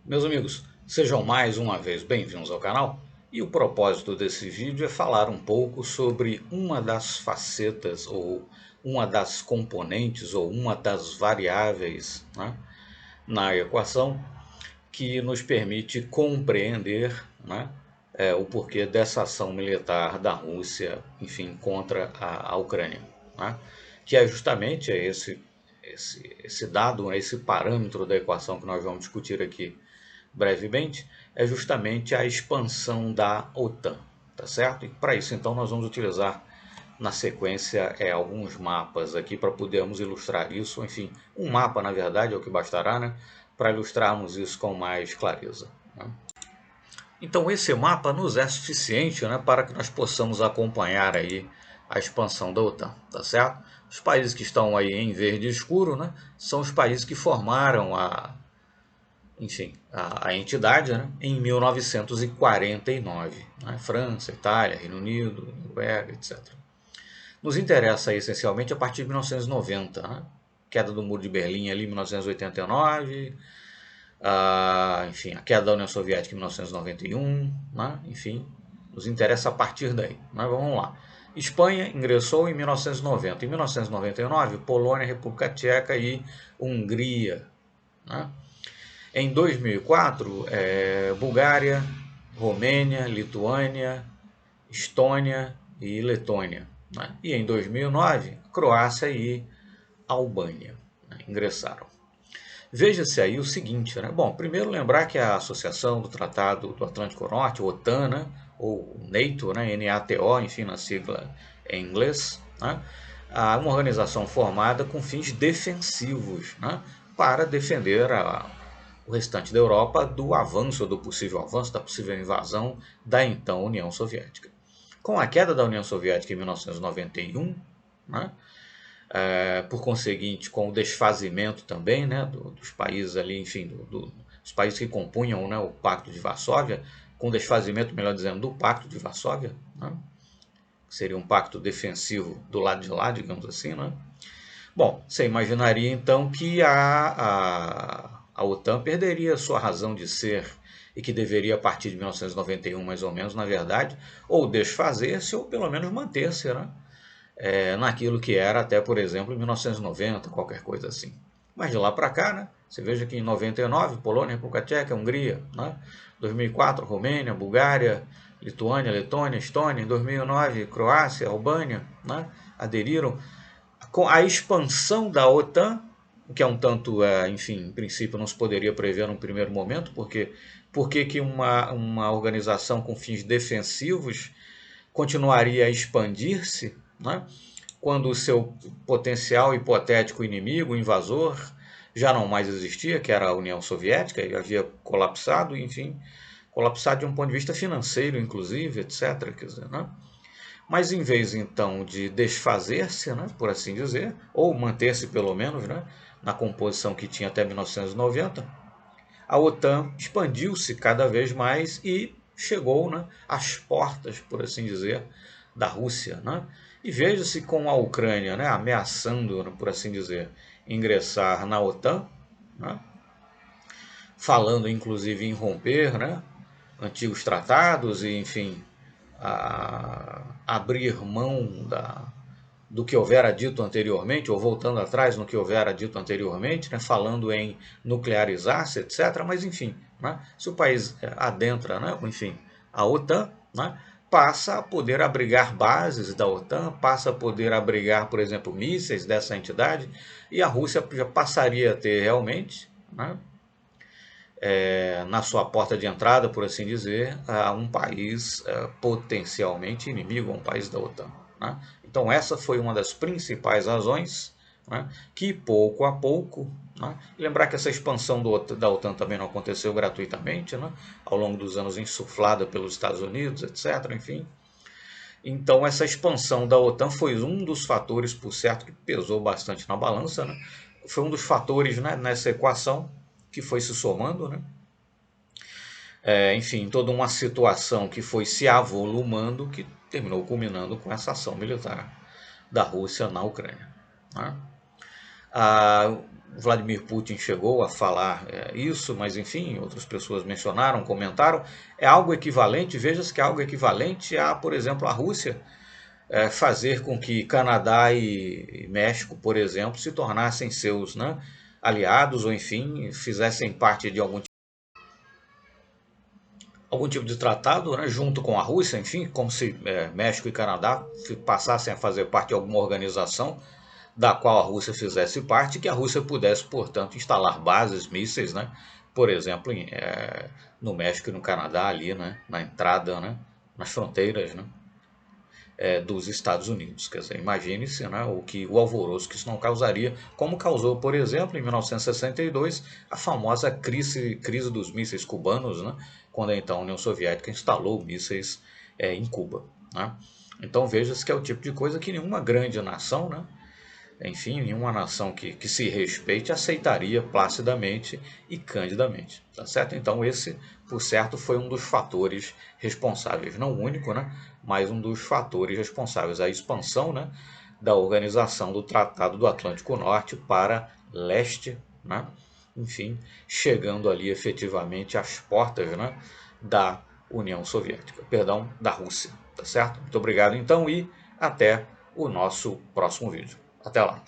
Meus amigos, sejam mais uma vez bem-vindos ao canal. E o propósito desse vídeo é falar um pouco sobre uma das facetas ou uma das componentes ou uma das variáveis, né, na equação que nos permite compreender, né, o porquê dessa ação militar da Rússia, enfim, contra a Ucrânia, né, que é justamente esse dado, esse parâmetro da equação que nós vamos discutir aqui brevemente, é justamente a expansão da OTAN, tá certo? E para isso, então, nós vamos utilizar na sequência alguns mapas aqui para podermos ilustrar isso. Enfim, um mapa, na verdade, é o que bastará, né? Para ilustrarmos isso com mais clareza, né? Então, esse mapa nos é suficiente, né, para que nós possamos acompanhar aí a expansão da OTAN, tá certo? Os países que estão aí em verde escuro, né, são os países que formaram a entidade, né, em 1949, né, França, Itália, Reino Unido, Noruega, etc. Nos interessa essencialmente a partir de 1990, né, queda do Muro de Berlim ali em 1989, enfim, a queda da União Soviética em 1991, né, enfim, nos interessa a partir daí. Mas vamos lá. Espanha ingressou em 1990. Em 1999, Polônia, República Tcheca e Hungria, né? Em 2004, Bulgária, Romênia, Lituânia, Estônia e Letônia, né? E em 2009, Croácia e Albânia, né, ingressaram. Veja-se aí o seguinte, né? Bom, primeiro lembrar que a Associação do Tratado do Atlântico Norte, OTAN, né, ou NATO, né, NATO, enfim, na sigla em inglês, né, é uma organização formada com fins defensivos, né, para defender o restante da Europa do avanço, do possível avanço, da possível invasão da então União Soviética. Com a queda da União Soviética em 1991, né, por conseguinte, com o desfazimento também, né, dos países ali, enfim, dos países que compunham, né, o Pacto de Varsóvia, com o desfazimento, melhor dizendo, do Pacto de Varsóvia, né, que seria um pacto defensivo do lado de lá, digamos assim, né. Bom, você imaginaria então que a OTAN perderia sua razão de ser e que deveria, a partir de 1991, mais ou menos, na verdade, ou desfazer-se ou pelo menos manter-se, né, naquilo que era até, por exemplo, em 1990, qualquer coisa assim. Mas de lá para cá, né, você veja que em 99, Polônia, República Tcheca, Hungria, né, 2004, Romênia, Bulgária, Lituânia, Letônia, Estônia, em 2009, Croácia, Albânia, né, aderiram. Com a expansão da OTAN, que é um tanto, enfim, em princípio não se poderia prever num primeiro momento, porque por que uma organização com fins defensivos continuaria a expandir-se, né, quando o seu potencial hipotético inimigo, o invasor, já não mais existia, que era a União Soviética, e havia colapsado, enfim, colapsado de um ponto de vista financeiro, inclusive, etc. Quer dizer, né? Mas em vez então de desfazer-se, né, por assim dizer, ou manter-se pelo menos, né, na composição que tinha até 1990, a OTAN expandiu-se cada vez mais e chegou, né, às portas, por assim dizer, da Rússia, né? E veja-se com a Ucrânia, né, ameaçando, por assim dizer, ingressar na OTAN, né, falando inclusive em romper, né, antigos tratados e, enfim, abrir mão do que houvera dito anteriormente, ou voltando atrás no que houvera dito anteriormente, né, falando em nuclearizar-se, etc. Mas, enfim, né, se o país adentra, né, enfim, a OTAN, né, passa a poder abrigar bases da OTAN, passa a poder abrigar, por exemplo, mísseis dessa entidade, e a Rússia já passaria a ter realmente, né, na sua porta de entrada, por assim dizer, a um país potencialmente inimigo, a um país da OTAN, né? Então essa foi uma das principais razões, né, que pouco a pouco, né, lembrar que essa expansão da OTAN também não aconteceu gratuitamente, né, ao longo dos anos insuflada pelos Estados Unidos, etc. Enfim, então essa expansão da OTAN foi um dos fatores, por certo, que pesou bastante na balança, né? Foi um dos fatores, né, nessa equação que foi se somando, né? Enfim, toda uma situação que foi se avolumando, que terminou culminando com essa ação militar da Rússia na Ucrânia, né? O Vladimir Putin chegou a falar isso, mas enfim, outras pessoas mencionaram, comentaram. É algo equivalente, veja-se que é algo equivalente a, por exemplo, a Rússia fazer com que Canadá e México, por exemplo, se tornassem seus, né, aliados ou enfim, fizessem parte de algum tipo de tratado, né, junto com a Rússia, enfim, como se México e Canadá passassem a fazer parte de alguma organização da qual a Rússia fizesse parte, que a Rússia pudesse, portanto, instalar bases, mísseis, né, por exemplo, no México e no Canadá, ali, né, na entrada, né, nas fronteiras, né, dos Estados Unidos. Quer dizer, imagine-se, né, o alvoroço que isso não causaria, como causou, por exemplo, em 1962, a famosa crise dos mísseis cubanos, né, quando então a União Soviética instalou mísseis em Cuba. Né? Então veja-se que é o tipo de coisa que nenhuma grande nação, né, enfim, nenhuma nação que se respeite aceitaria placidamente e candidamente, tá certo? Então esse, por certo, foi um dos fatores responsáveis, não o único, né, mas um dos fatores responsáveis à expansão, né, da organização do Tratado do Atlântico Norte para leste, né, enfim, chegando ali efetivamente às portas, né, da União Soviética, perdão, da Rússia, tá certo? Muito obrigado então e até o nosso próximo vídeo. Até lá!